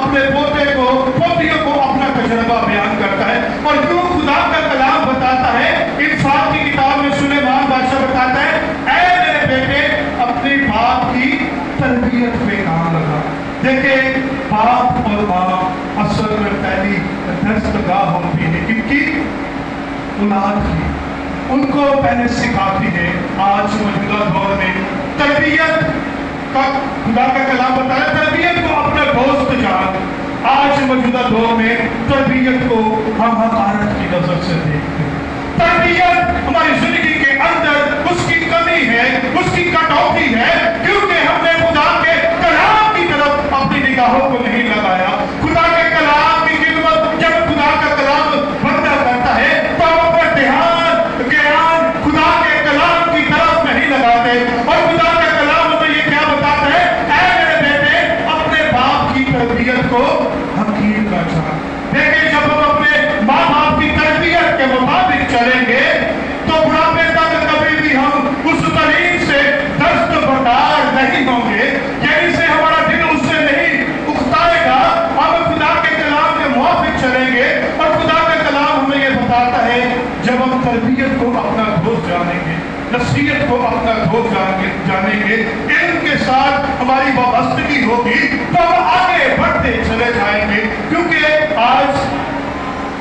اپنے پوتے کو پوتیوں کو اپنا تجربہ بیان کرتا ہے. اور کیوں خدا کا کلام بتاتا ہے, انصاف کی کتاب میں سلیمان بادشاہ بتاتا ہے, اے میرے بیٹے اپنے باپ کی تربیت پہ کام لگا. دیکھیں باپ اور ماں اصل میں پہلی دستگاہ ہوتی ہے کن کی؟ اولاد کی. ان کو پہلے سکھاتی ہے. آج موجودہ دور میں تربیت کا خدا کا کلام بتایا, تربیت کو اپنا دوست جان. آج موجودہ دور میں تربیت کو ہم حقارت کی نظر سے دیکھتے ہیں. تربیت ہماری زندگی کے اندر اس کی کمی ہے, اس کی کٹوتی ہے, کیونکہ ہم نے خدا کے کلام کی طرف اپنی نگاہوں کو نہیں لگایا. خدا کے کلام کی خدمت جب خدا کا کلام بندہ کرتا ہے تو ہم اپنا دھیان خدا کے کلام کی طرف نہیں لگاتے. اور خدا کا کلام ہمیں یہ کیا بتاتا ہے, اے میرے بیٹے اپنے باپ کی تربیت کو حقیر کا جان. دیکھیں جب ہم اپنے ماں باپ کی تربیت کے مطابق چلیں گے تو بڑھاپے تک کبھی بھی ہم اس تعلیم سے دستبردار نہیں ہوں گے, یعنی سے ہمارا دل اس سے نہیں اکتائے گا. ہم خدا کے کلام کے موافق چلیں گے. اور خدا کا کلام ہمیں یہ بتاتا ہے جب ہم تربیت کو اپنا دوست جانیں گے, نصیحت کو اپنا دوست جانیں گے, علم کے ساتھ ہماری وابستگی ہوگی تو ہم آگے بڑھتے چلے جائیں گے. کیونکہ آج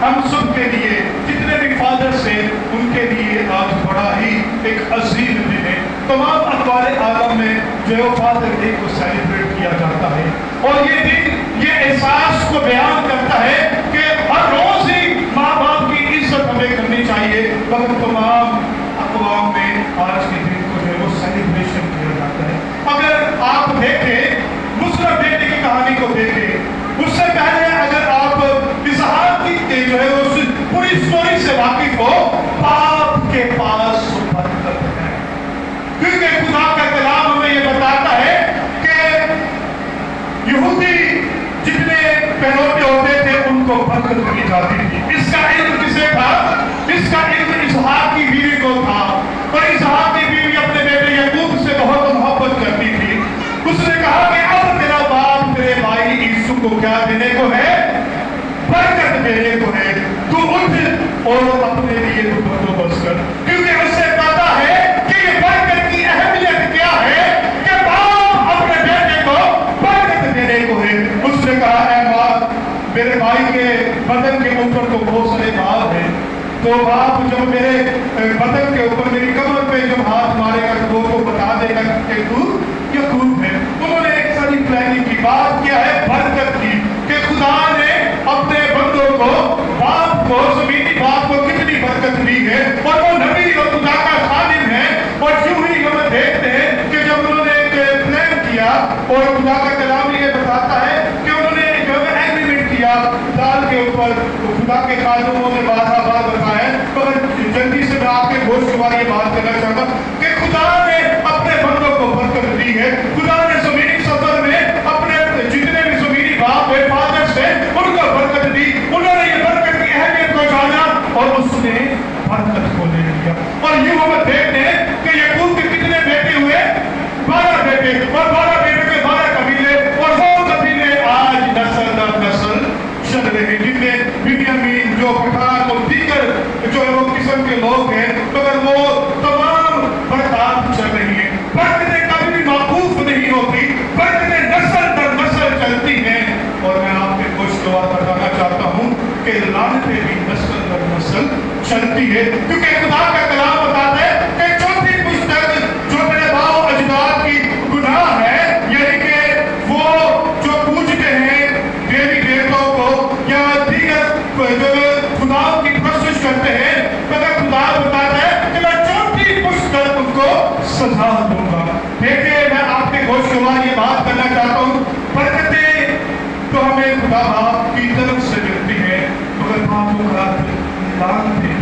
ہم سب کے لیے جتنے بھی فادر سے ان کے لیے آج بڑا ہی ایک عظیم دن ہے. تمام اقوال عالم میں جو فادر ڈے کو سیلیبریٹ کیا جاتا ہے, اور یہ دن یہ احساس کو بیان کرتا ہے کہ ہر روز ہی ماں باپ کی عزت ہمیں کرنی چاہیے. مگر تمام اقوام میں آج کے دن کو جو ہے وہ سیلیبریشن کیا جاتا ہے. اگر آپ دیکھیں مسلم بیٹے کی کہانی کو دیکھیں, اس سے پہلے اگر آپ اظہار کی جو ہے اس پوری اسٹوری سے واقف ہو, باپ کے پاس برکت ہے. کیونکہ خدا کا کلام ہمیں یہ بتاتا ہے کہ یہودی جتنے پہلوٹے ہوتے تھے ان کو برکت دی جاتی تھی. اس کا علم کسے تھا؟ اس کا علم اسحاق کی بیوی کو تھا. اور اسحاق کی بیوی اپنے بیٹے یعقوب سے بہت محبت کرتی تھی. اس نے کہا کہ اب تیرا باپ تیرے بھائی یوسف کو کیا دینے کو ہے؟ برکت دینے کو ہے. تو اٹھ اور اپنے لیے تو بندوبست کر, کیونکہ اس سے پتا ہے کہ یہ برکت کی اہمیت کیا ہے کہ باپ اپنے بیٹے کو برکت دینے کو ہے. اس نے کہا اے باپ میرے بھائی کے بدن کے اوپر تو بہت سارے بال ہیں, تو باپ جب میرے بدن کے اوپر میری کمر پہ جب ہاتھ مارے گا تو وہ بتا دے گا کہ تو یعقوب ہے. انہوں نے ایک ساری پلاننگ کی. بات کیا ہے؟ برکت کی, کہ خدا نے اپنے بندوں کو باپ کو زمینی باپ کو کتنی برکت دی ہے, اور وہ نبی اور خدا کا خادم ہے. اور یوں ہی ہم دیکھتے ہیں کہ جب انہوں نے ایک پلان کیا, اور خدا کا کلام یہ بتاتا ہے کہ انہوں نے جو ہے ایگریمنٹ کیا دال کے اوپر. خدا کے خادموں نے بات بتایا, مگر جلدی سے میں آپ کے گوشت کے بارے یہ بات کرنا چاہتا ہوں کہ خدا نے اپنے بندوں کو برکت دی ہے. خدا نے زمینی سفر میں اپنے جتنے بھی زمینی باپ ہوئے فادر سے ان کو برکت دی. انہوں نے یہ برکت کی اہمیت کو جانا اور اس نے برکت کو لے لیا. اور یوں ہم دیکھتے ہیں کہ یعقوب کے کتنے بیٹے ہوئے؟ 12 بیٹے, اور 12 بیٹے کے 12 قبیلے, اور وہ قبیلے آج نسل در نسل چل رہے ہیں, جن میں بنیامین جو پٹھان اور دیگر جو ہے وہ قسم کے لوگ ہیں, مگر وہ تمام برکات چل رہی ہیں. برکتیں کبھی بھی موقوف نہیں ہوتی, برکتیں نسل در نسل چلتی ہیں. اور میں آپ کے خوشگوار بتانا چاہتا ہوں کہ لعنتیں بھی نسل در نسل چلتی ہے, کیونکہ خدا کا کلام بتاتا ہے کہ چوتھی پشت جو میرے باپ اجداد کی گناہ ہے, یعنی کہ وہ جو پوجتے ہیں دیوی دیوتوں کو یا دیگر جو خدا کی پرستش کرتے ہیں, مگر خدا بتاتا ہے کہ میں چوتھی پشت کر ان کو سزا دوں گا. دیکھیں میں آپ کے گوشت کے بعد یہ بات کرنا چاہتا ہوں, برکتیں تو ہمیں خدا باپ کی طرف سے ملتی ہیں, مگر باپوں کا لعنتیں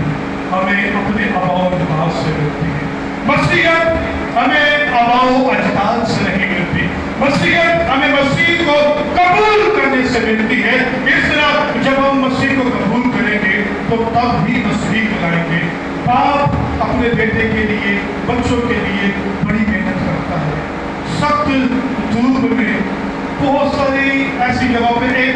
ہمیں اپنے آباء و اجداد سے ملتی ہیں. مسیحیت ہمیں آباء و اجداد سے نہیں ملتی, مسیحیت ہمیں مسیح کو قبول کرنے سے ملتی ہے. اس طرح جب ہم مسیح کو قبول کریں گے تو تب ہی مسیح کو لائیں گے. باپ اپنے بیٹے کے لیے, بچوں کے لیے بڑی محنت کرتا ہے. سخت دھوپ میں بہت ساری ایسی جگہوں پہ, ایک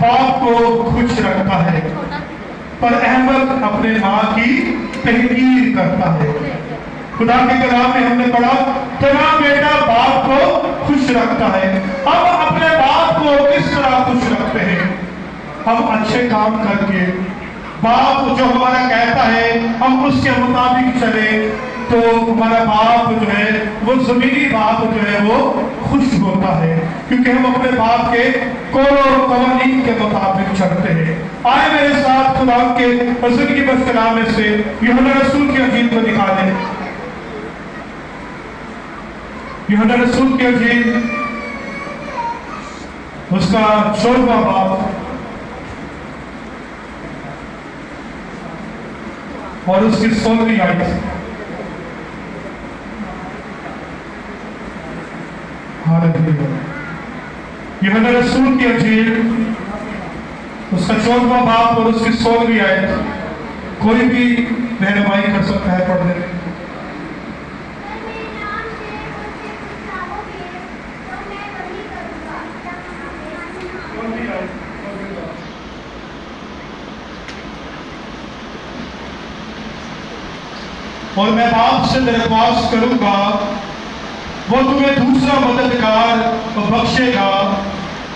باپ کو خوش رکھتا ہے پر احمد اپنے ماں کی تحقیر کرتا ہے۔ خدا کے کلام میں ہم نے پڑھا جناب بیٹا باپ کو خوش رکھتا ہے۔ ہم اپنے باپ کو کس طرح خوش رکھتے ہیں؟ ہم اچھے کام کر کے، باپ جو ہمارا کہتا ہے ہم اس کے مطابق چلے تو ہمارا باپ جو ہے وہ زمینی باپ جو ہے وہ خوش ہوتا ہے، کیونکہ ہم اپنے باپ کے قوانین کے مطابق چلتے ہیں۔ آئے میرے ساتھ خدا کے زندگی بخش کلام میں سے یوحنا رسول کی انجیل کو دکھا دیں۔ یوحنا رسول کی انجیل اس کا 14واں باب اور اس کی 16ویں آیت۔ یوحنا رسول کی انجیل اس کا 14واں باب اور اس کی 16ویں آیت، کوئی بھی رہنمائی کر سکتا ہے پڑھنے میں۔ اور میں باپ سے درخواست کروں گا وہ تمہیں دوسرا مددگار بخشے گا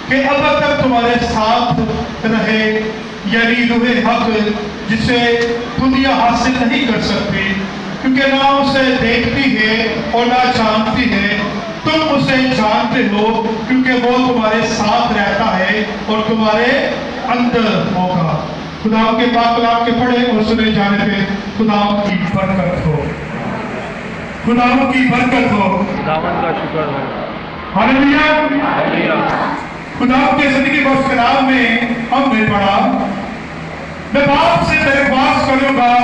کہ اب تک تمہارے ساتھ رہے، یعنی روح حق جسے دنیا حاصل نہیں کر سکتی کیونکہ نہ اسے دیکھتی ہے اور نہ جانتی ہے، تم اسے جانتے ہو کیونکہ وہ تمہارے ساتھ رہتا ہے اور تمہارے اندر ہوگا۔ خدا کے پاک کلام کے پڑھے اور سنے جانے پہ خدا کی برکت ہو، خدا کی برکت ہو، خداوند کا شکر ہو۔ ہاللیلویہ۔ خدا کے زندگی بخش کلام میں ہم نے پڑھا میں باپ سے درخواست کروں گا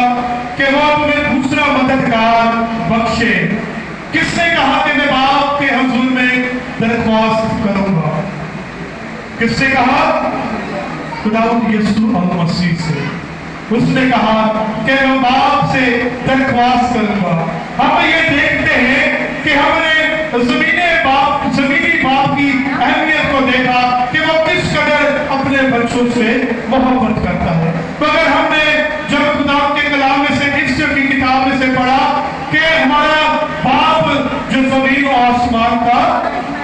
کہ وہ تمہیں دوسرا مددگار بخشے۔ کس نے کہا کہ میں باپ کے حضور میں درخواست کروں گا؟ کس نے کہا؟ خداوند یسوع المسیح سے۔ اس نے کہا کہ میں باپ سے درخواست کروں گا۔ ہم یہ دیکھتے ہیں کہ ہم نے زمینی باپ کی اہمیت کو دیکھا کہ وہ کس قدر اپنے بچوں سے محبت کرتا ہے، مگر ہم نے جب خدا کے کلام میں سے اس کی کتاب میں سے پڑھا کہ ہمارا باپ جو زمین و آسمان کا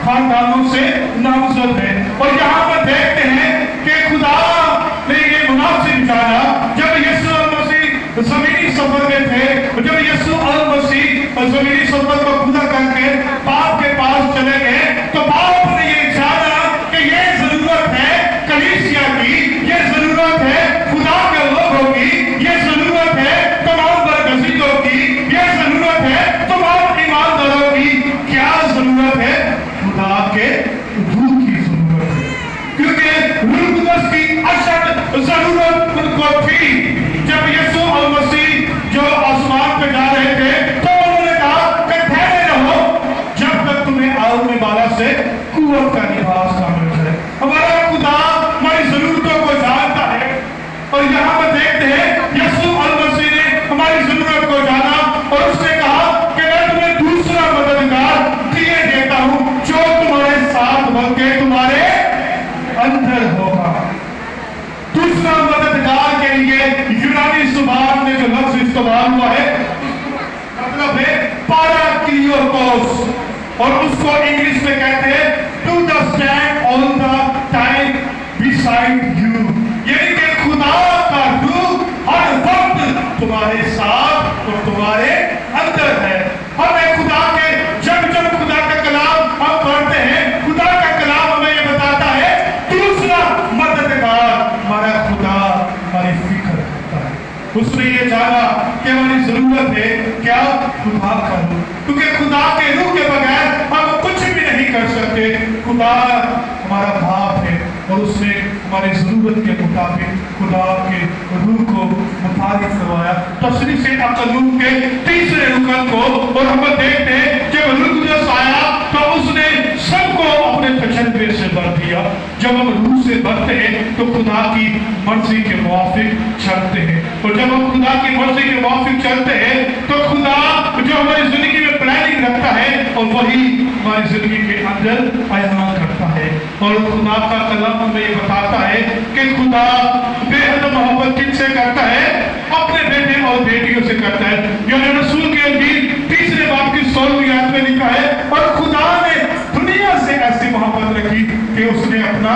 خاندانوں سے نامزد ہے، اور یہاں پر دیکھتے ہیں کہ خدا نے یہ مناسب جانا جب یسوع المسیح زمینی سفر میں تھے، جب یسوع المسیح زمینی سفر کو پورا کر کے باپ کے پاس چلے گئے تو باپ نے یہ جانا کہ یہ ضرورت ہے کلیسیا کی، یہ ضرورت ہے خدا کے لوگوں کی، یہ ضرورت ہے تمام برگزیدوں کی، یہ ضرورت ہے تمام ایمانداروں کی۔ کیا ضرورت ہے؟ خدا کے روح کی ضرورت ہے، کیونکہ روح القدس کی اشد ضرورت ان کو تھی۔ جب یسوع المسیح جو آسمان پہ جا رہے تھے تو انہوں نے کہا کہ ٹھہرے رہو جب تک تمہیں عالم بالا سے قوت کا لباس کامل ہے۔ ہمارا خدا ہماری ضرورتوں کو جانتا ہے، اور یہاں پر دیکھتے ہیں یسوع المسیح نے ہماری ضرورت کو جانا اور اس نے کہا کہ میں تمہیں دوسرا مددگار دیے دیتا ہوں جو تمہارے ساتھ بن کے تمہارے اندر ہوگا۔ دوسرا مددگار کے لیے یونانی زبان میں جو لفظ استعمال ہوا ہے مطلب ہے پاراکلیوس، اور اس کو انگلش میں کہتے ہیں to the stand all the time beside you، یعنی کہ خدا کا روح ہر وقت تمہارے ساتھ اور تمہارے اندر ہے۔ ہمیں خدا کے جب خدا کا کلام ہم پڑھتے ہیں، خدا کا کلام ہمیں یہ بتاتا ہے دوسرا مددگار ہمارا خدا ہماری فکر کرتا ہے۔ اس نے یہ جانا کہ ہماری ضرورت ہے کیا؟ خدا کا روح، کیونکہ خدا کے روح کے بغیر ہم کچھ بھی نہیں کر سکتے۔ خدا ہمارا باپ ہے اور اس نے ہماری ضرورت کے مطابق خدا کے روح کو متعارف کروایا۔ تصریح سے عقلوم کے تیسرے رکن کو، اور ہم دیکھتے ہیں جب روح القدس آیا تو اس نے سب کو اپنے تجربے سے بھر دیا۔ جب ہم روح سے بھرتے ہیں تو خدا کی مرضی کے موافق چلتے ہیں، اور جب ہم خدا کی مرضی کے موافق چلتے ہیں تو خدا جو ہماری زندگی میں پلاننگ رکھتا ہے اور وہی ہماری زندگی کے اندر بیان کرتا ہے۔ اور خدا کا کلام ہمیں یہ بتاتا ہے کہ خدا بے حد محبت کن سے کرتا ہے؟ اپنے بیٹے اور بیٹیوں سے کرتا ہے. یونان رسول کی انجیل 3 باب کی 16ویں آیت میں لکھا ہے اور خدا نے دنیا سے ایسی محبت رکھی کہ اس نے اپنا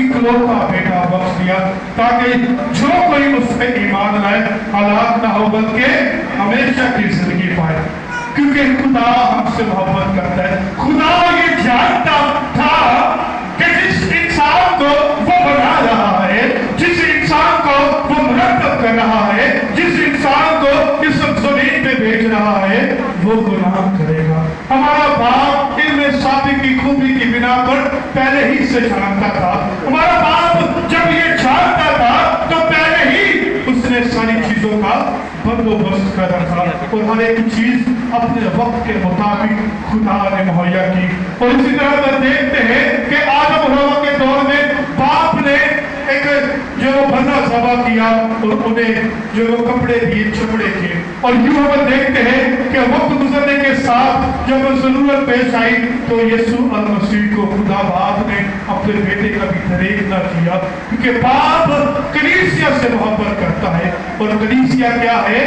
اکلوتا بیٹا بخش دیا تاکہ جو کوئی اس پہ ایمان لائے ہلاک نہ ہو بلکہ ہمیشہ کی زندگی پائے. کیونکہ خدا ہم سے محبت کرتا ہے. خدا یہ جانتا تھا کہ جس انسان کو وہ بنا رہا ہے, جس انسان کو وہ مرتب کر رہا ہے, جس انسان کو اس زمین پہ بھیج رہا ہے, وہ گناہ کرے گا. ہمارا باپ علم سابق کی خوبی کی بنا پر پہلے ہی سے جانتا تھا. ہمارا باپ جب یہ جانتا تھا تو پہلے ہی اس نے ساری چیزوں کا بندوبست کر رکھا اور ہر ایک چیز اپنے وقت کے مطابق خدا نے مہیا کی. اور اسی طرح ہم دیکھتے ہیں کہ آدم و حوا کے دور میں باپ نے ایک جو بندہ ذبح کیا اور انہیں جو کپڑے دیے چمڑے کے. اور یوں ہم دیکھتے ہیں کہ وقت گزرنے کے ساتھ جب ضرورت پیش آئی تو یسوع المسیح کو خدا باپ نے اپنے بیٹے کا بھی طریق نہ کیا, کیونکہ باپ کلیسیا سے محبت کرتا ہے. اور کلیسیا کیا ہے؟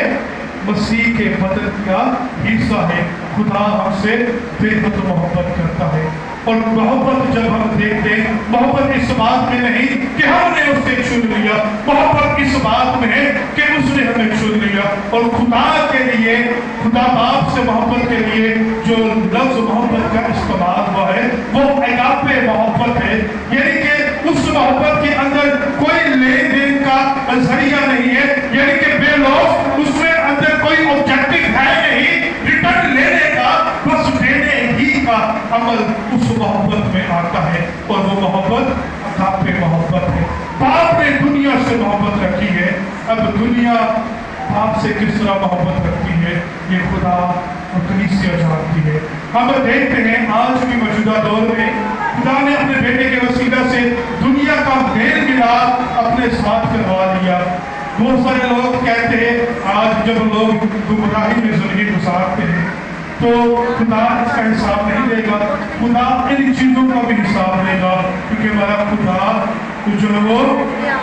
مسیح کے بدن کا حصہ ہے. خدا ہم سے بے حد محبت کرتا ہے. اور محبت جب ہم دیکھتے ہیں, محبت اس بات میں نہیں کہ ہم نے اسے چن لیا, محبت اس بات میں ہے کہ اس نے ہمیں چن لیا. اور خدا کے لیے, خدا باپ سے محبت کے لیے جو لفظ محبت کا استعمال ہوا ہے وہ اگاپے محبت ہے. یعنی کہ اس محبت کے اندر کوئی لین دین کا ذریعہ نہیں ہے, یعنی کہ بے لوث اس میں اندر کوئی آبجیکٹو ہے نہیں ریٹرن لینے کا, بس دینے ہی کا عمل اس محبت میں آتا ہے. اور وہ محبت اگاپے محبت ہے. باپ نے دنیا سے محبت رکھی ہے, اب دنیا باپ سے کس طرح محبت رکھتی ہے یہ خدا اور کلیسیا جانتی ہے. ہم دیکھتے ہیں آج بھی موجودہ دور میں خدا نے اپنے بیٹے کے وسیلہ سے دنیا کا میل ملاپ اپنے ساتھ کروا لیا. بہت سارے لوگ کہتے ہیں آج جب لوگ گمراہی میں زندگی گزارتے ہیں تو خدا اس کا حساب نہیں لے گا, خدا ان چیزوں کا بھی حساب لے گا, کیونکہ ہمارا خدا جو ہے وہ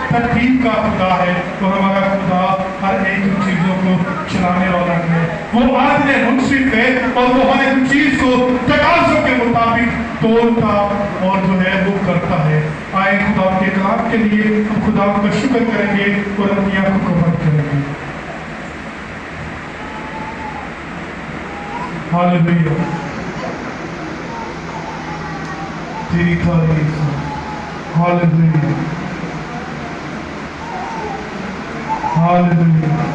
ترتیب کا خدا ہے اور ہمارا خدا ہر ایک چیزوں کو چلانے والا ہے. وہ عادل منصف ہے اور وہ ہر ایک چیز کو تقاضوں کے مطابق توڑتا اور جو ہے وہ کرتا ہے. آئے خدا کے کلام کے لیے ہم خدا کا شکر کریں گے اور اپنی آنکھوں کو بند کریں گے. ہاللویا, تیری تعریف. Hallelujah, hallelujah.